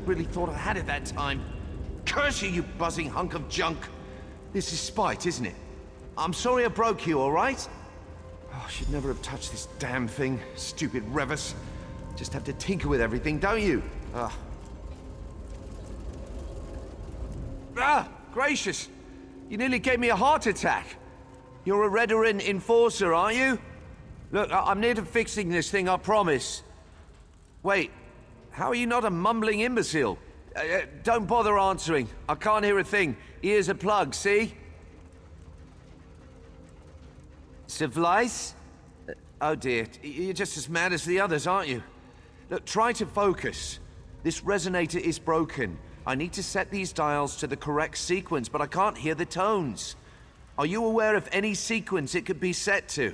Really thought I had it that time. Curse you, you buzzing hunk of junk! This is spite, isn't it? I'm sorry I broke you, alright? Oh, I should never have touched this damn thing. Stupid Revus. Just have to tinker with everything, don't you? Gracious! You nearly gave me a heart attack. You're a Redoran enforcer, aren't you? Look, I'm near to fixing this thing, I promise. Wait, how are you not a mumbling imbecile? Don't bother answering. I can't hear a thing. Ears are plugged, see? Civilized? Oh dear, you're just as mad as the others, aren't you? Look, try to focus. This resonator is broken. I need to set these dials to the correct sequence, but I can't hear the tones. Are you aware of any sequence it could be set to?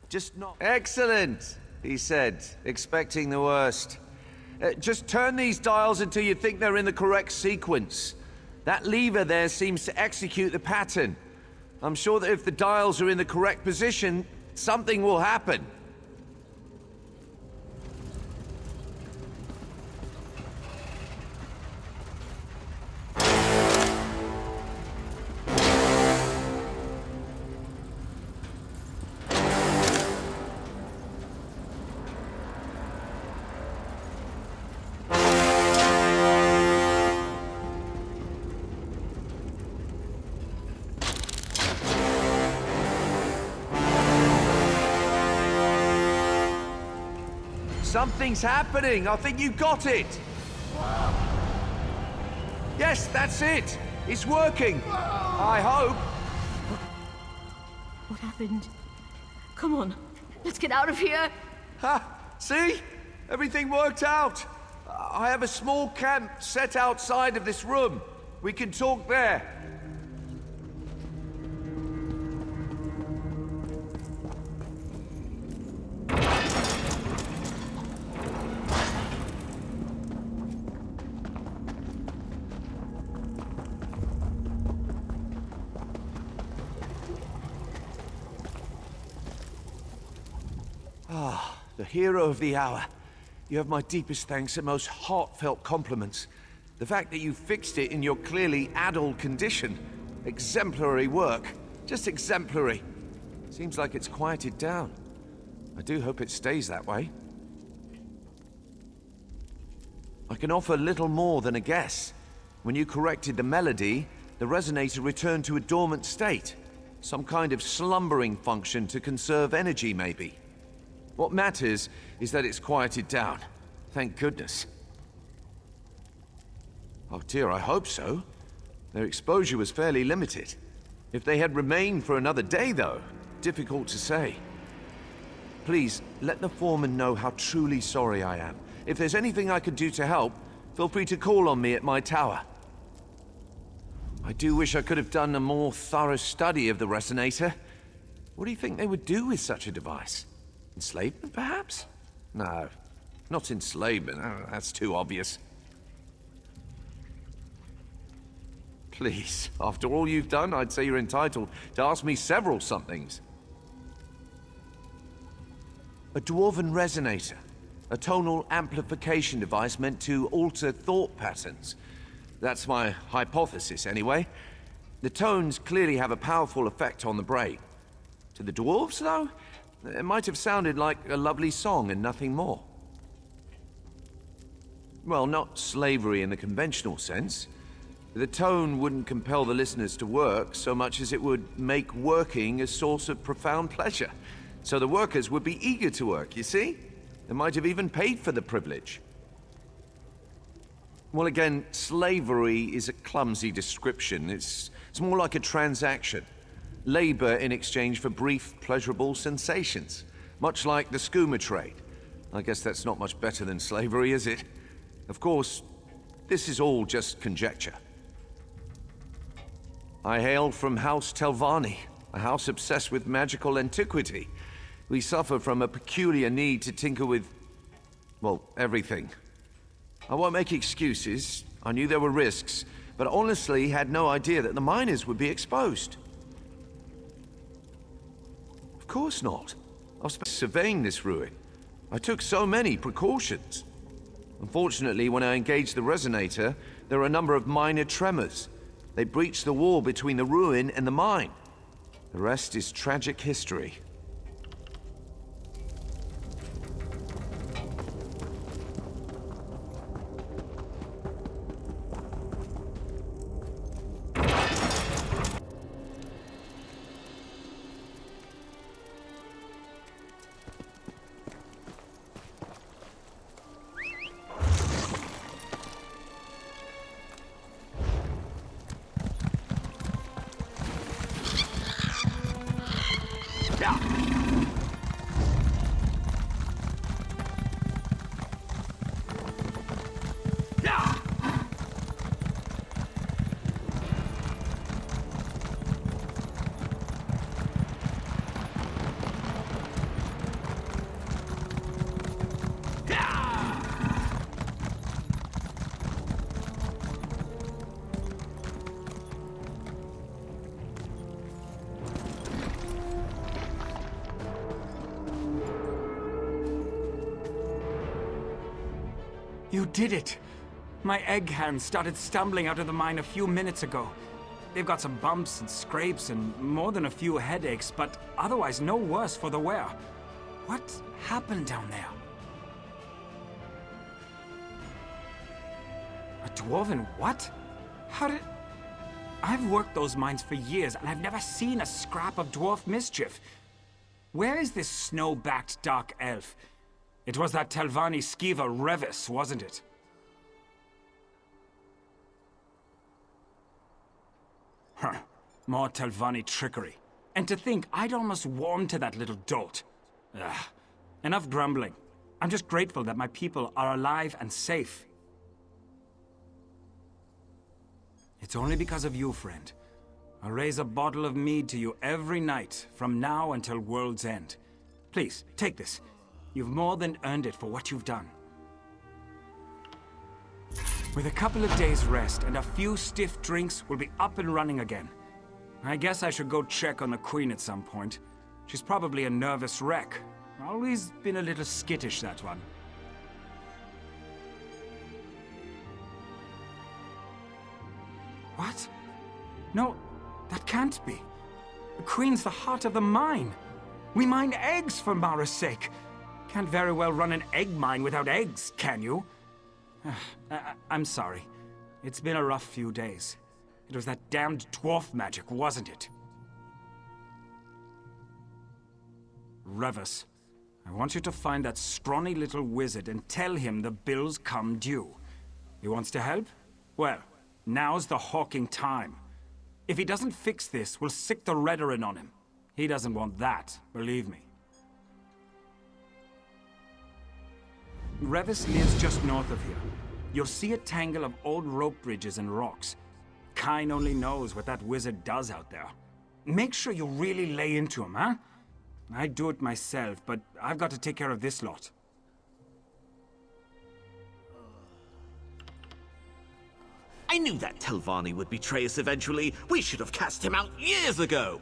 Just not... Excellent, he said, expecting the worst. Just turn these dials until you think they're in the correct sequence. That lever there seems to execute the pattern. I'm sure that if the dials are in the correct position, something will happen. Something's happening! I think you got it! Yes, that's it! It's working! I hope! What happened? Come on, let's get out of here! Ha! See? Everything worked out! I have a small camp set outside of this room. We can talk there. The hero of the hour. You have my deepest thanks and most heartfelt compliments. The fact that you fixed it in your clearly addled condition. Exemplary work. Just exemplary. Seems like it's quieted down. I do hope it stays that way. I can offer little more than a guess. When you corrected the melody, the resonator returned to a dormant state. Some kind of slumbering function to conserve energy, maybe. What matters is that it's quieted down. Thank goodness. Oh dear, I hope so. Their exposure was fairly limited. If they had remained for another day, though, difficult to say. Please, let the foreman know how truly sorry I am. If there's anything I could do to help, feel free to call on me at my tower. I do wish I could have done a more thorough study of the resonator. What do you think they would do with such a device? Enslavement, perhaps? No, not enslavement. Oh, that's too obvious. Please, after all you've done, I'd say you're entitled to ask me several somethings. A dwarven resonator. A tonal amplification device meant to alter thought patterns. That's my hypothesis, anyway. The tones clearly have a powerful effect on the brain. To the dwarves, though, it might have sounded like a lovely song and nothing more. Well, not slavery in the conventional sense. The tone wouldn't compel the listeners to work so much as it would make working a source of profound pleasure. So the workers would be eager to work, you see? They might have even paid for the privilege. Well, again, slavery is a clumsy description. It's more like a transaction. Labor in exchange for brief, pleasurable sensations. Much like the skooma trade. I guess that's not much better than slavery, is it? Of course, this is all just conjecture. I hail from House Telvanni, a house obsessed with magical antiquity. We suffer from a peculiar need to tinker with, well, everything. I won't make excuses. I knew there were risks, but honestly had no idea that the miners would be exposed. Of course not. I was surveying this ruin. I took so many precautions. Unfortunately, when I engaged the resonator, there were a number of minor tremors. They breached the wall between the ruin and the mine. The rest is tragic history. You did it! My egg hands started stumbling out of the mine a few minutes ago. They've got some bumps and scrapes and more than a few headaches, but otherwise no worse for the wear. What happened down there? A dwarven what? How did... I've worked those mines for years, and I've never seen a scrap of dwarf mischief. Where is this snow-backed dark elf? It was that Telvanni skeever Revus, wasn't it? Huh. More Telvanni trickery. And to think I'd almost warmed to that little dolt. Ugh. Enough grumbling. I'm just grateful that my people are alive and safe. It's only because of you, friend. I'll raise a bottle of mead to you every night, from now until world's end. Please, take this. You've more than earned it for what you've done. With a couple of days' rest and a few stiff drinks, we'll be up and running again. I guess I should go check on the Queen at some point. She's probably a nervous wreck. Always been a little skittish, that one. What? No, that can't be. The Queen's the heart of the mine. We mine eggs for Mara's sake. Can't very well run an egg mine without eggs, can you? I'm sorry. It's been a rough few days. It was that damned dwarf magic, wasn't it? Revus, I want you to find that scrawny little wizard and tell him the bills come due. He wants to help? Well, now's the hawking time. If he doesn't fix this, we'll sick the Redoran on him. He doesn't want that, believe me. Revus lives just north of here. You'll see a tangle of old rope bridges and rocks. Kine only knows what that wizard does out there. Make sure you really lay into him, huh? I'd do it myself, but I've got to take care of this lot. I knew that Telvanni would betray us eventually. We should have cast him out years ago.